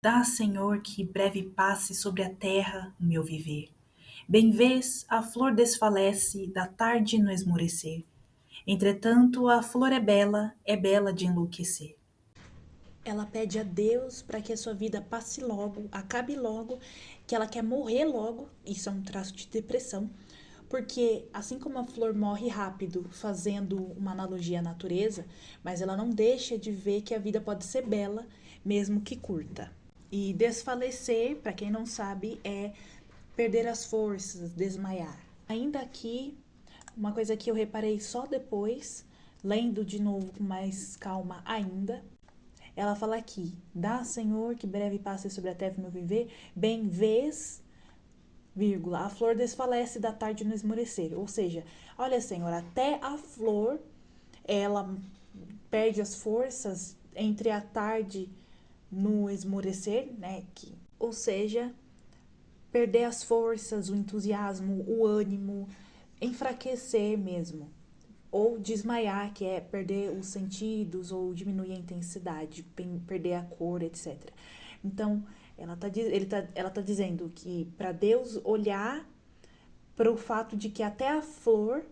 Dá, Senhor, que breve passe sobre a terra o meu viver. Bem vês, a flor desfalece da tarde no esmorecer. Entretanto, a flor é bela de enlouquecer. Ela pede a Deus para que a sua vida passe logo, acabe logo, que ela quer morrer logo. Isso é um traço de depressão, porque assim como a flor morre rápido, fazendo uma analogia à natureza, mas ela não deixa de ver que a vida pode ser bela, mesmo que curta. E desfalecer, para quem não sabe, é perder as forças, desmaiar. Ainda aqui, uma coisa que eu reparei só depois, lendo de novo com mais calma ainda, ela fala aqui: dá, Senhor, que breve passe sobre a terra o meu viver, bem vês, vírgula, a flor desfalece da tarde no esmorecer. Ou seja, olha, Senhor, até a flor, ela perde as forças entre a tarde no esmorecer, né? Ou seja, perder as forças, o entusiasmo, o ânimo, enfraquecer mesmo. Ou desmaiar, que é perder os sentidos ou diminuir a intensidade, perder a cor, etc. Então, ela tá dizendo que para Deus olhar para o fato de que até a flor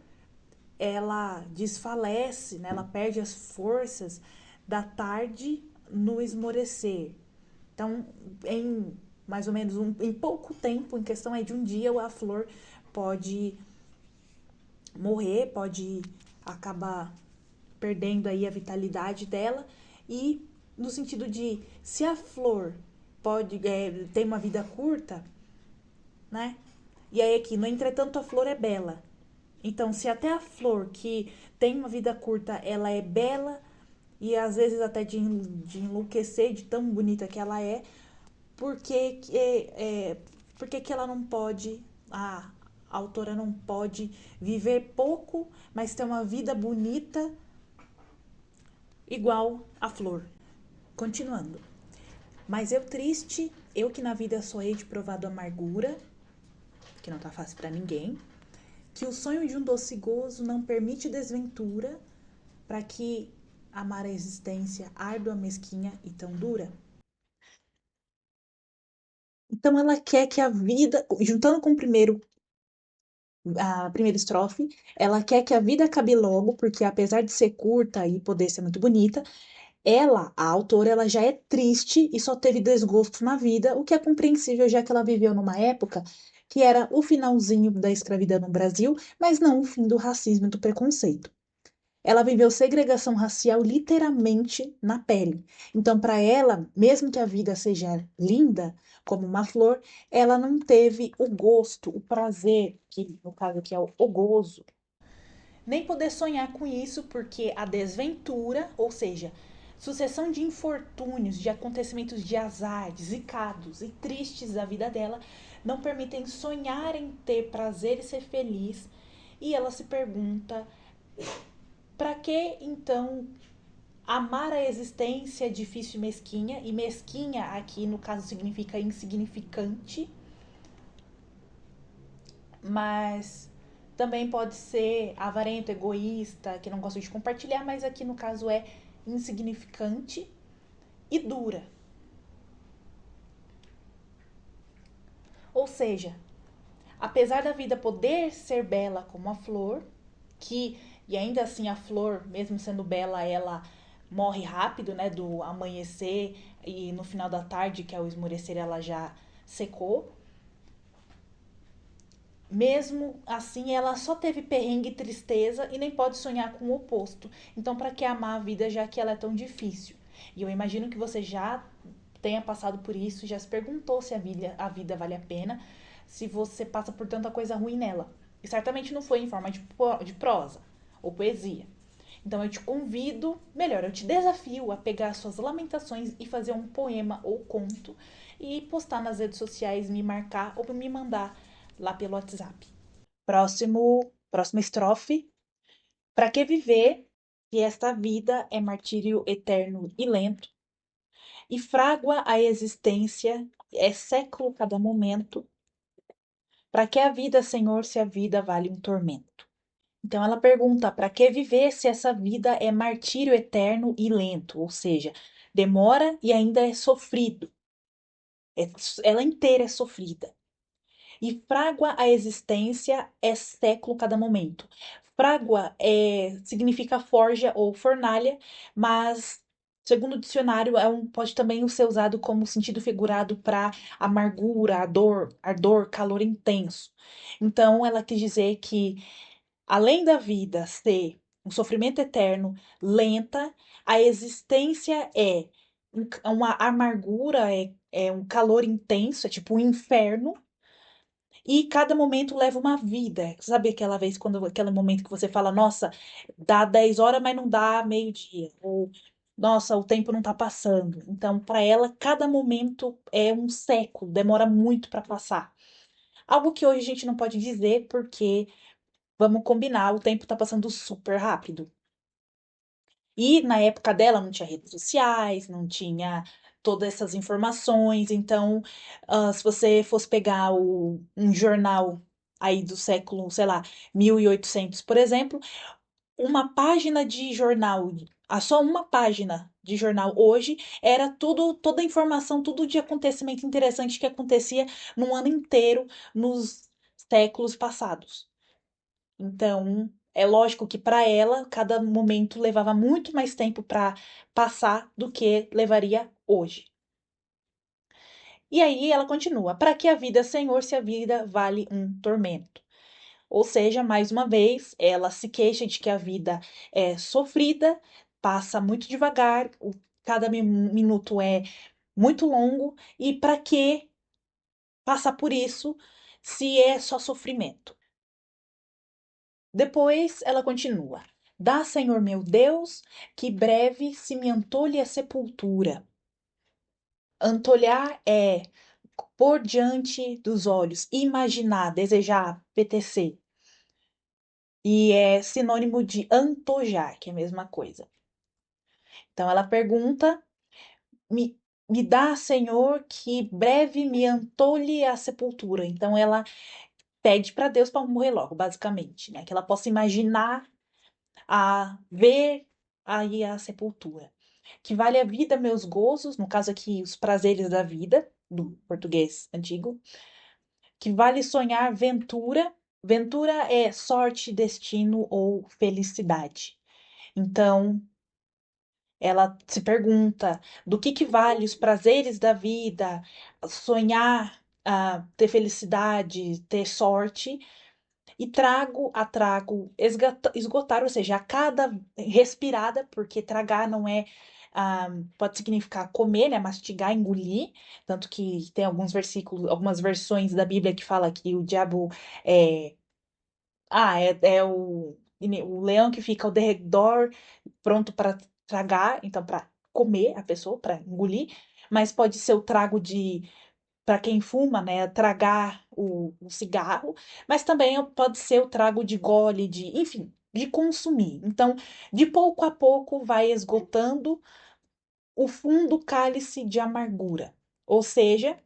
ela desfalece, né? Ela perde as forças da tarde no esmorecer. Então, em mais ou menos em pouco tempo, em questão aí de um dia, a flor pode morrer, pode acabar perdendo aí a vitalidade dela e no sentido de se a flor pode tem uma vida curta, né? E aí aqui, no entretanto, a flor é bela. Então, se até a flor que tem uma vida curta, ela é bela e às vezes até de enlouquecer de tão bonita que ela é, por que, por que ela não pode, a autora não pode viver pouco, mas ter uma vida bonita igual a flor? Continuando. Mas eu triste, eu que na vida só hei de provado amargura, que não tá fácil para ninguém, que o sonho de um doce gozo não permite desventura, para que amar a existência árdua, mesquinha e tão dura. Então ela quer que a vida, juntando com a primeira estrofe, ela quer que a vida acabe logo, porque apesar de ser curta e poder ser muito bonita, ela, a autora, ela já é triste e só teve desgosto na vida, o que é compreensível já que ela viveu numa época que era o finalzinho da escravidão no Brasil, mas não o fim do racismo e do preconceito. Ela viveu segregação racial literalmente na pele. Então, para ela, mesmo que a vida seja linda, como uma flor, ela não teve o gosto, o prazer, que no caso aqui é o gozo, nem poder sonhar com isso, porque a desventura, ou seja, sucessão de infortúnios, de acontecimentos de azar, zicados e tristes da vida dela, não permitem sonhar em ter prazer e ser feliz. E ela se pergunta: para que então amar a existência é difícil e mesquinha? E mesquinha aqui no caso significa insignificante, mas também pode ser avarento, egoísta, que não gosta de compartilhar, mas aqui no caso é insignificante e dura. Ou seja, apesar da vida poder ser bela como a flor, que e ainda assim a flor, mesmo sendo bela, ela morre rápido, né, do amanhecer e no final da tarde, que é o esmorecer, ela já secou. Mesmo assim, ela só teve perrengue e tristeza e nem pode sonhar com o oposto. Então, para que amar a vida já que ela é tão difícil? E eu imagino que você já tenha passado por isso, já se perguntou se a vida vale a pena, se você passa por tanta coisa ruim nela. E certamente não foi em forma de prosa ou poesia. Então eu te convido, melhor, eu te desafio a pegar suas lamentações e fazer um poema ou conto e postar nas redes sociais, me marcar ou me mandar lá pelo WhatsApp. Próxima estrofe. Para que viver, que esta vida é martírio eterno e lento, e frágua a existência, é século cada momento. Para que a vida, Senhor, se a vida vale um tormento? Então ela pergunta: para que viver se essa vida é martírio eterno e lento? Ou seja, demora e ainda é sofrido. É- ela inteira é sofrida. E frágua a existência é século cada momento. Frágua significa forja ou fornalha, mas, segundo o dicionário, pode também ser usado como sentido figurado para amargura, ardor, calor intenso. Então, ela quis dizer que, além da vida ser um sofrimento eterno, lenta, a existência uma amargura, é um calor intenso, é tipo um inferno e cada momento leva uma vida. Sabe aquela vez, aquele momento que você fala, nossa, dá 10 horas, mas não dá meio-dia. Ou, nossa, o tempo não tá passando. Então, para ela, cada momento é um século, demora muito para passar. Algo que hoje a gente não pode dizer, porque, vamos combinar, o tempo tá passando super rápido. E na época dela não tinha redes sociais, não tinha todas essas informações. Então, se você fosse pegar um jornal aí do século, sei lá, 1800, por exemplo, uma página de jornal, só uma página de jornal hoje era tudo, toda a informação, tudo de acontecimento interessante que acontecia no ano inteiro nos séculos passados. Então, é lógico que para ela, cada momento levava muito mais tempo para passar do que levaria hoje. E aí ela continua: para que a vida, é Senhor, se a vida vale um tormento? Ou seja, mais uma vez, ela se queixa de que a vida é sofrida, passa muito devagar, cada minuto é muito longo, e para que passar por isso se é só sofrimento? Depois ela continua: dá, Senhor meu Deus, que breve se me antolhe a sepultura. Antolhar é pôr diante dos olhos, imaginar, desejar, apetecer. E é sinônimo de antojar, que é a mesma coisa. Então ela pergunta: me, me dá, Senhor, que breve me antolhe a sepultura. Então ela pede para Deus para morrer logo, basicamente, né? Que ela possa imaginar a ver aí a sepultura. Que vale a vida meus gozos, no caso aqui, os prazeres da vida, do português antigo. Que vale sonhar ventura. Ventura é sorte, destino ou felicidade. Então, ela se pergunta do que vale os prazeres da vida, sonhar, ter felicidade, ter sorte, e esgotar, ou seja, a cada respirada, porque tragar não é, pode significar comer, né, mastigar, engolir, tanto que tem alguns versículos, algumas versões da Bíblia que fala que o diabo é, é o leão que fica ao derredor, pronto para tragar, então para comer a pessoa, para engolir, mas pode ser o trago de para quem fuma, né, tragar o cigarro, mas também pode ser o trago de gole, enfim, de consumir. Então, de pouco a pouco vai esgotando o fundo cálice de amargura. Ou seja,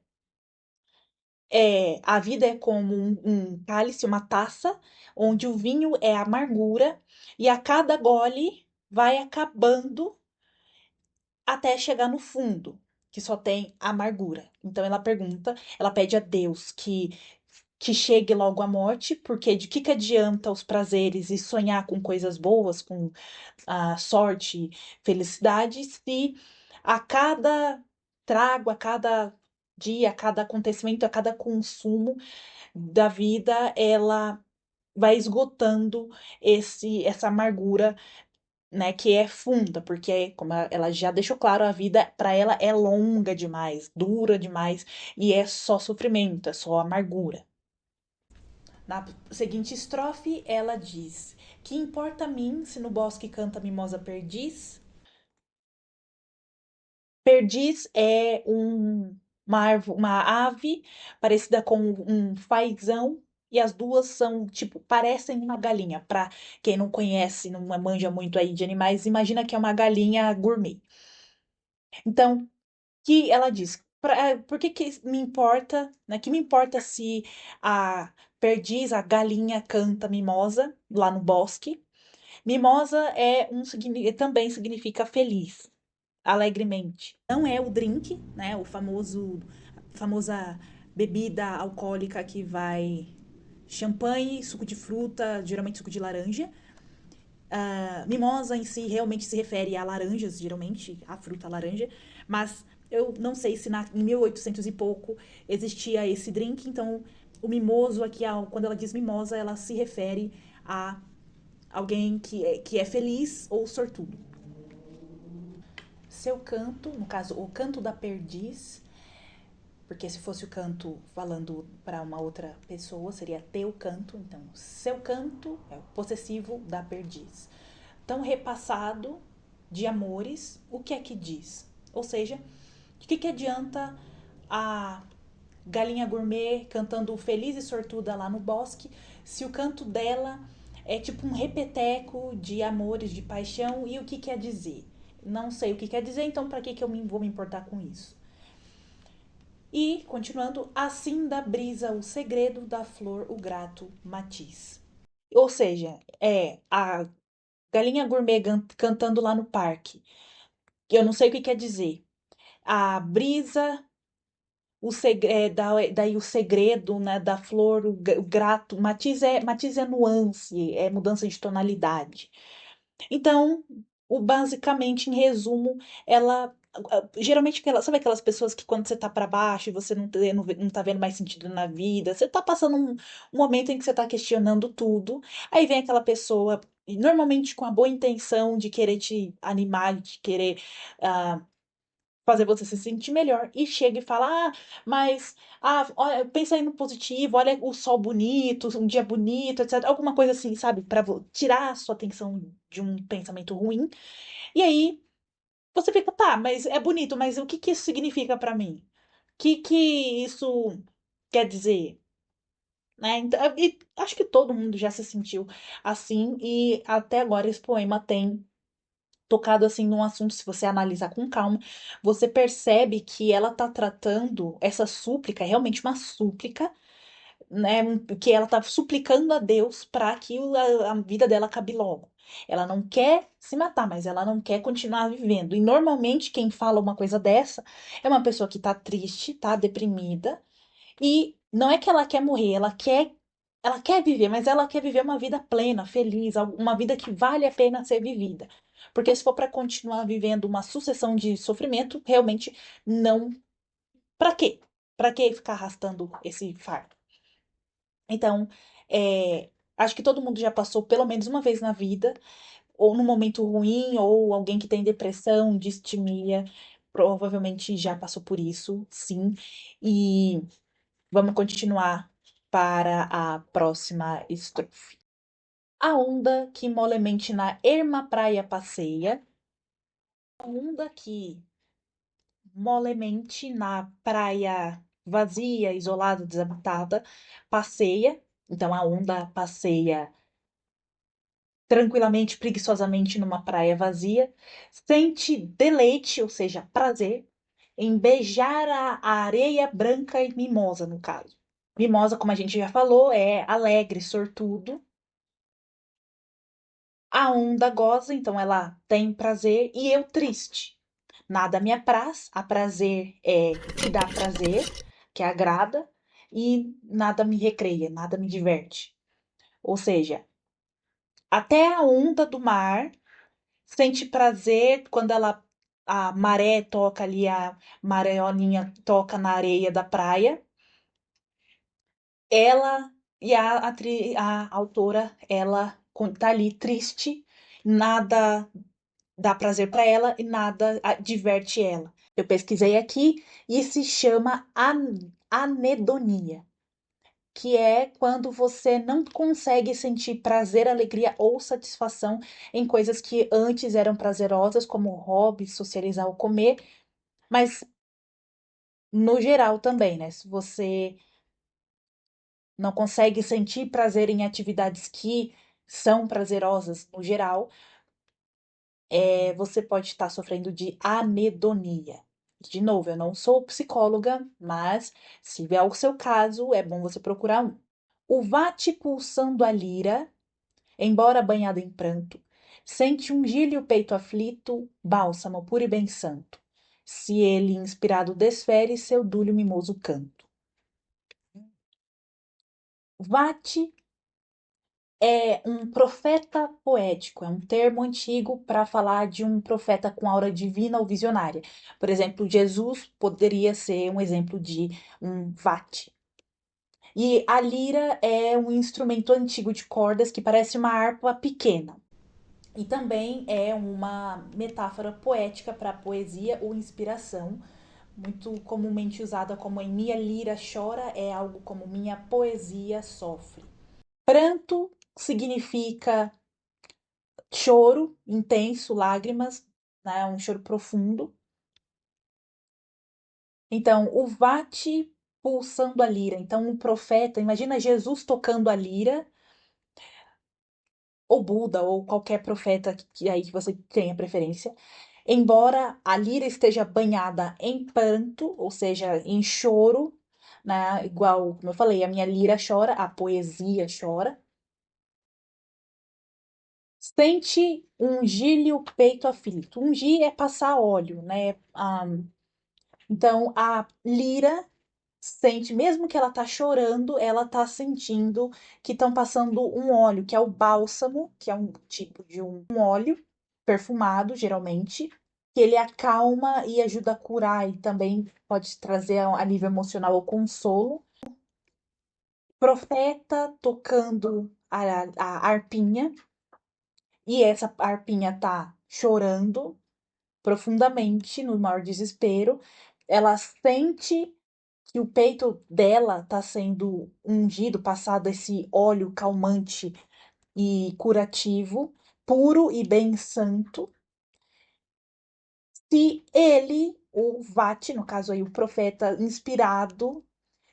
a vida é como um cálice, uma taça, onde o vinho é amargura, e a cada gole vai acabando até chegar no fundo, que só tem amargura. Então ela pede a Deus que chegue logo a morte, porque de que adianta os prazeres e sonhar com coisas boas, com a sorte, felicidade, se a cada trago, a cada dia, a cada acontecimento, a cada consumo da vida, ela vai esgotando essa amargura, né, que é funda, porque como ela já deixou claro, a vida para ela é longa demais, dura demais e é só sofrimento, é só amargura. Na seguinte estrofe, ela diz: que importa a mim se no bosque canta a mimosa perdiz? Perdiz é uma ave parecida com um fazão, e as duas são, tipo, parecem uma galinha. Para quem não conhece, não manja muito aí de animais, imagina que é uma galinha gourmet. Então, que ela diz, por que me importa, né? Que me importa se a perdiz, a galinha canta mimosa lá no bosque? Mimosa também significa feliz, alegremente. Não é o drink, né? O famoso famosa bebida alcoólica que vai champanhe, suco de fruta, geralmente suco de laranja. Mimosa em si realmente se refere a laranjas, geralmente, a fruta laranja, mas eu não sei se em 1800 e pouco existia esse drink, então o mimoso aqui, quando ela diz mimosa, ela se refere a alguém que é feliz ou sortudo. Seu canto, no caso, o canto da perdiz, porque se fosse o canto falando para uma outra pessoa, seria teu canto. Então, seu canto é o possessivo da perdiz. Tão repassado de amores, o que é que diz? Ou seja, de que adianta a galinha gourmet cantando feliz e sortuda lá no bosque, se o canto dela é tipo um repeteco de amores, de paixão, e o que quer dizer? Não sei o que quer dizer, então para que eu vou me importar com isso? E, continuando, assim da brisa o segredo, da flor o grato matiz. Ou seja, é a galinha gourmet cantando lá no parque. Eu não sei o que quer dizer. A brisa, daí o segredo, né, da flor, o grato, matiz é nuance, é mudança de tonalidade. Então, basicamente, em resumo, ela geralmente sabe aquelas pessoas que quando você tá pra baixo e você não tá vendo mais sentido na vida, você tá passando um momento em que você tá questionando tudo, aí vem aquela pessoa, normalmente com a boa intenção de querer te animar, de querer ah, fazer você se sentir melhor, e chega e fala: mas olha, pensa aí no positivo, olha o sol bonito, um dia bonito, etc. Alguma coisa assim, sabe? Pra tirar a sua atenção de um pensamento ruim. E aí você fica, tá, mas é bonito, mas o que que isso significa pra mim? O que isso quer dizer? Né? Então, e acho que todo mundo já se sentiu assim, e até agora esse poema tem tocado assim num assunto, se você analisar com calma, você percebe que ela tá tratando essa súplica, é realmente uma súplica, né, que ela tá suplicando a Deus para que a vida dela acabe logo. Ela não quer se matar, mas ela não quer continuar vivendo. E normalmente quem fala uma coisa dessa é uma pessoa que tá triste, tá deprimida, e não é que ela quer morrer, ela quer viver, mas ela quer viver uma vida plena, feliz, uma vida que vale a pena ser vivida. Porque se for para continuar vivendo uma sucessão de sofrimento, realmente não. Para quê? Para que ficar arrastando esse fardo? Então, acho que todo mundo já passou pelo menos uma vez na vida, ou num momento ruim, ou alguém que tem depressão, distimia, provavelmente já passou por isso, sim. E vamos continuar para a próxima estrofe. A onda que molemente na erma praia passeia, a onda que molemente na praia vazia, isolada, desabitada, passeia. Então a onda passeia tranquilamente, preguiçosamente numa praia vazia, sente deleite, ou seja, prazer, em beijar a areia branca e mimosa, no caso. Mimosa, como a gente já falou, é alegre, sortudo. A onda goza, então ela tem prazer, e eu triste. Nada me apraz, a prazer é que dá prazer, que agrada, e nada me recreia, nada me diverte. Ou seja, até a onda do mar sente prazer quando a maré toca ali, a mareolinha toca na areia da praia. Ela e a autora, ela tá ali triste, nada dá prazer para ela e nada diverte ela. Eu pesquisei aqui e se chama anedonia, que é quando você não consegue sentir prazer, alegria ou satisfação em coisas que antes eram prazerosas, como hobby, socializar ou comer, mas no geral também, né? Se você não consegue sentir prazer em atividades que são prazerosas no geral, você pode estar sofrendo de anedonia. De novo, eu não sou psicóloga, mas se é o seu caso, é bom você procurar um. O vate pulsando a lira, embora banhado em pranto, sente ungir-lhe o peito aflito, bálsamo puro e bem santo. se ele, inspirado, desfere seu dúlio mimoso canto. Vate é um profeta poético, é um termo antigo para falar de um profeta com aura divina ou visionária. Por exemplo, Jesus poderia ser um exemplo de um vate. E a lira é um instrumento antigo de cordas que parece uma harpa pequena. E também é uma metáfora poética para poesia ou inspiração, muito comumente usada como em minha lira chora, é algo como minha poesia sofre. Pranto significa choro intenso, lágrimas, né, um choro profundo. Então, o vate pulsando a lira. Então, um profeta, imagina Jesus tocando a lira, ou Buda, ou qualquer profeta aí que você tenha preferência. Embora a lira esteja banhada em pranto, ou seja, em choro, né? Igual, como eu falei, a minha lira chora, a poesia chora. Sente ungir-lhe o peito aflito. Ungir é passar óleo, né? Então a lira sente, mesmo que ela tá chorando, ela tá sentindo que estão passando um óleo, que é o bálsamo, que é um tipo de um óleo perfumado, geralmente, que ele acalma e ajuda a curar e também pode trazer a nível emocional o consolo. Profeta tocando a arpinha, e essa arpinha tá chorando profundamente, no maior desespero. Ela sente que o peito dela tá sendo ungido, passado esse óleo calmante e curativo, puro e bem santo. Se ele, o Vati, no caso aí o profeta inspirado,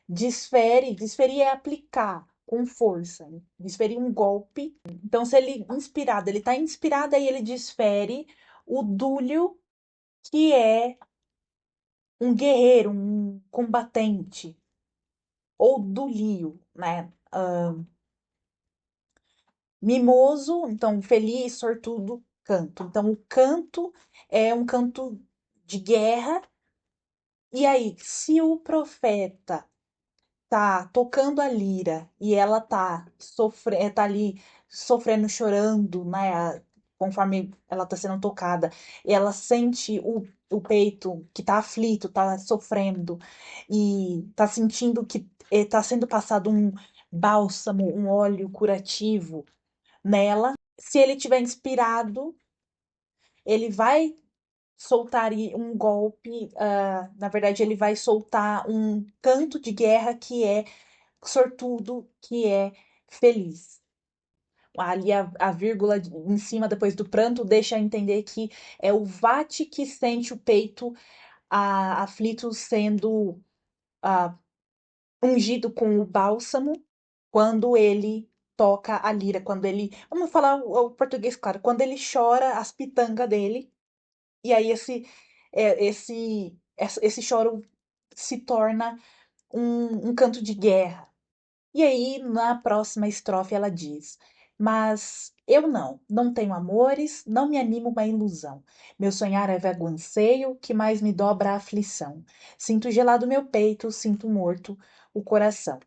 desferir é aplicar com força, né? Desferir um golpe. Então, se ele inspirado, ele tá inspirado, aí ele desfere o dúlio, que é um guerreiro, um combatente, ou dulio, né? Mimoso, então feliz, sortudo, canto. Então, o canto é um canto de guerra. E aí, se o profeta tá tocando a lira e ela tá ali sofrendo, chorando, né? Conforme ela tá sendo tocada, e ela sente o peito que tá aflito, tá sofrendo, e tá sentindo que tá sendo passado um bálsamo, um óleo curativo nela. Se ele tiver inspirado, ele vai soltar um golpe, na verdade, ele vai soltar um canto de guerra que é sortudo, que é feliz. Ali a vírgula em cima depois do pranto deixa entender que é o vate que sente o peito aflito sendo ah, ungido com o bálsamo quando ele toca a lira, quando ele, vamos falar o português claro, quando ele chora as pitangas dele, e aí esse choro se torna um canto de guerra. E aí, na próxima estrofe, ela diz: Mas eu não tenho amores, não me animo uma ilusão. Meu sonhar é vago anseio, que mais me dobra a aflição. Sinto gelado meu peito, sinto morto o coração.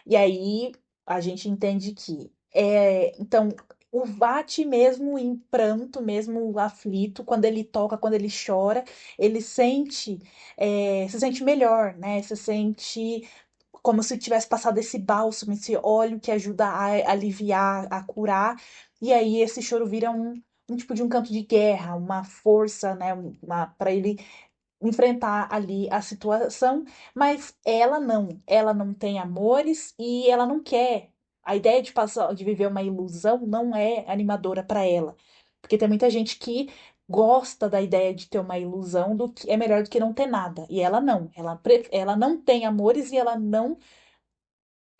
E aí a gente entende que então o Vate mesmo em pranto, mesmo aflito, quando ele toca, quando ele chora, ele se sente melhor, né? Se sente como se tivesse passado esse bálsamo, esse óleo que ajuda a aliviar, a curar. E aí esse choro vira um tipo de um canto de guerra, uma força, né? Para ele enfrentar ali a situação, mas ela não tem amores e ela não quer. A ideia de passar, de viver uma ilusão não é animadora para ela, porque tem muita gente que gosta da ideia de ter uma ilusão do que é melhor do que não ter nada. E ela não, ela não tem amores e ela não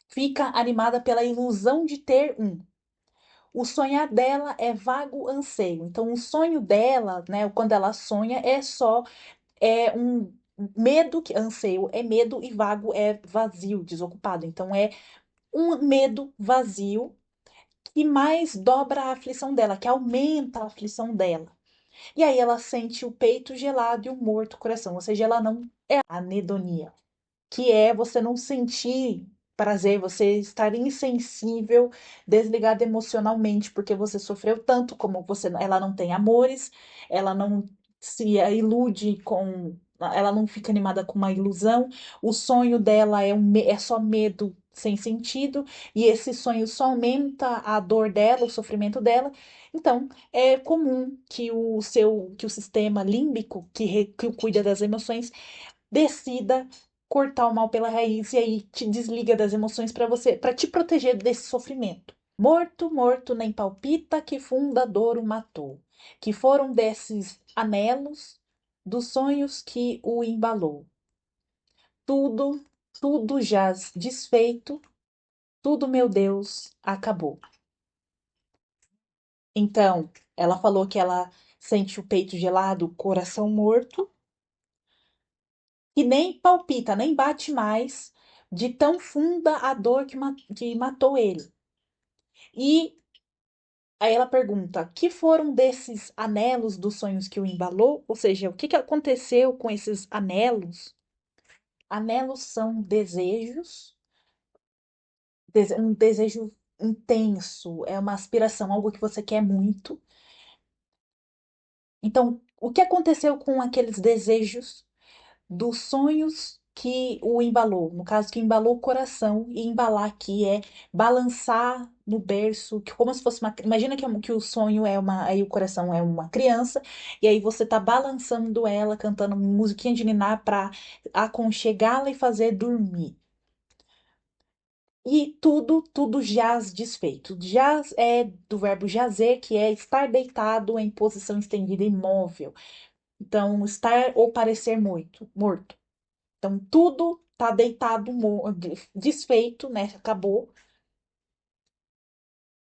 fica animada pela ilusão de ter um. O sonhar dela é vago anseio. Então, o sonho dela, né, quando ela sonha, é um medo que anseio é medo e vago é vazio, desocupado. Então é um medo vazio que mais dobra a aflição dela, que aumenta a aflição dela. E aí ela sente o peito gelado e o morto coração, ou seja, ela não é anedonia, que é você não sentir prazer, você estar insensível, desligado emocionalmente, porque você sofreu tanto, como ela não tem amores, ela não se ilude com, ela não fica animada com uma ilusão, o sonho dela é só medo sem sentido, e esse sonho só aumenta a dor dela, o sofrimento dela. Então, é comum que o sistema límbico, que cuida das emoções, decida cortar o mal pela raiz e aí te desliga das emoções para te proteger desse sofrimento. Morto, morto, nem palpita que fundador o matou, que foram desses anelos dos sonhos que o embalou. Tudo, tudo jaz desfeito, tudo, meu Deus, acabou. Então, ela falou que ela sente o peito gelado, o coração morto, e nem palpita, nem bate mais de tão funda a dor que matou ele. E aí ela pergunta: que foram desses anelos dos sonhos que o embalou? Ou seja, o que que aconteceu com esses anelos? Anelos são desejos, um desejo intenso, é uma aspiração, algo que você quer muito. Então, o que aconteceu com aqueles desejos dos sonhos que o embalou, no caso que embalou o coração, e embalar aqui é balançar no berço, que como se fosse uma, imagina que o sonho é uma, aí o coração é uma criança, e aí você tá balançando ela, cantando musiquinha de niná para aconchegá-la e fazer dormir. E tudo jaz desfeito. Jaz é do verbo jazer, que é estar deitado em posição estendida imóvel. Então, estar ou parecer morto. Então, tudo tá deitado, desfeito, né? Acabou,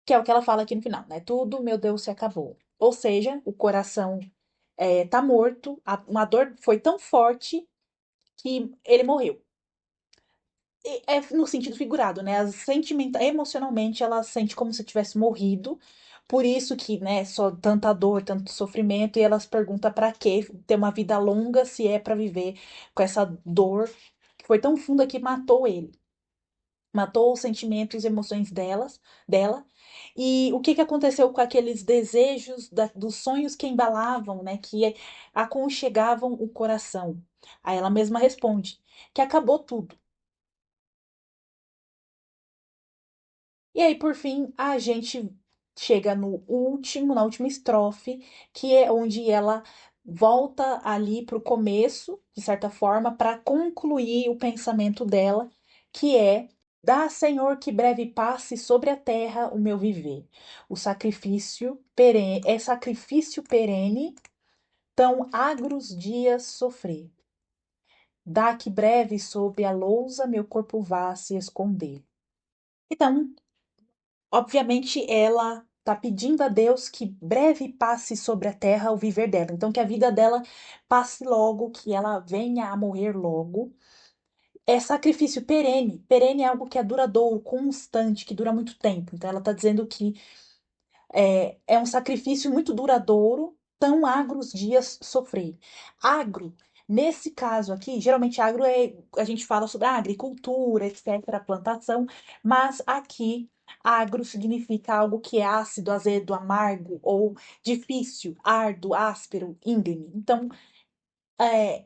que é o que ela fala aqui no final, né? Tudo, meu Deus, se acabou. Ou seja, o coração tá morto, uma dor foi tão forte que ele morreu. E é no sentido figurado, né? Emocionalmente, ela sente como se tivesse morrido. Por isso que, né, só tanta dor, tanto sofrimento, e elas perguntam pra quê ter uma vida longa se é pra viver com essa dor que foi tão funda que matou ele. Matou os sentimentos e emoções dela. E o que que aconteceu com aqueles desejos dos sonhos que embalavam, né, que aconchegavam o coração? Aí ela mesma responde que acabou tudo. E aí, por fim, a gente chega na última estrofe, que é onde ela volta ali para o começo, de certa forma, para concluir o pensamento dela, que é: dá, Senhor, que breve passe sobre a terra o meu viver. O sacrifício perene, é sacrifício perene, tão agros dias sofrer. Dá que breve sob a lousa meu corpo vá se esconder. Então, obviamente, ela está pedindo a Deus que breve passe sobre a terra o viver dela. Então, que a vida dela passe logo, que ela venha a morrer logo. É sacrifício perene. Perene é algo que é duradouro, constante, que dura muito tempo. Então, ela está dizendo que é um sacrifício muito duradouro, tão agros dias sofrer. Agro, nesse caso aqui, geralmente agro a gente fala sobre a agricultura, etc., plantação, mas aqui agro significa algo que é ácido, azedo, amargo ou difícil, árduo, áspero, íngreme. Então, é,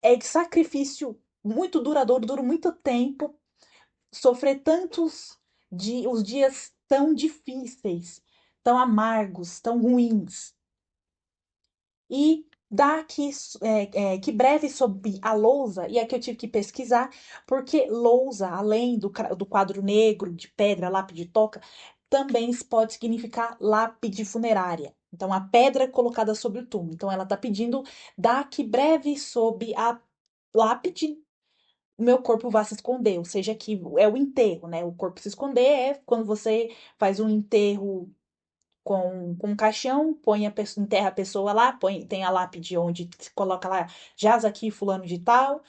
é de sacrifício muito duradouro, dura muito tempo, sofrer os dias tão difíceis, tão amargos, tão ruins. E dá que breve sob a lousa, e aqui eu tive que pesquisar, porque lousa, além do quadro negro, de pedra, lápide de toca, também pode significar lápide funerária. Então, a pedra colocada sobre o túmulo. Então, ela está pedindo, dá que breve sob a lápide o meu corpo vá se esconder, ou seja, que é o enterro, né? O corpo se esconder é quando você faz um enterro com um caixão, põe enterra a pessoa lá, tem a lápide onde se coloca lá, jaz aqui fulano de tal.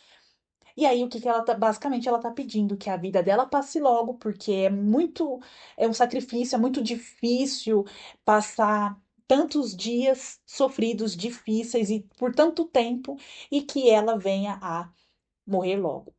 E aí o que que ela tá, basicamente ela tá pedindo que a vida dela passe logo, porque é um sacrifício, é muito difícil passar tantos dias sofridos, difíceis e por tanto tempo, e que ela venha a morrer logo.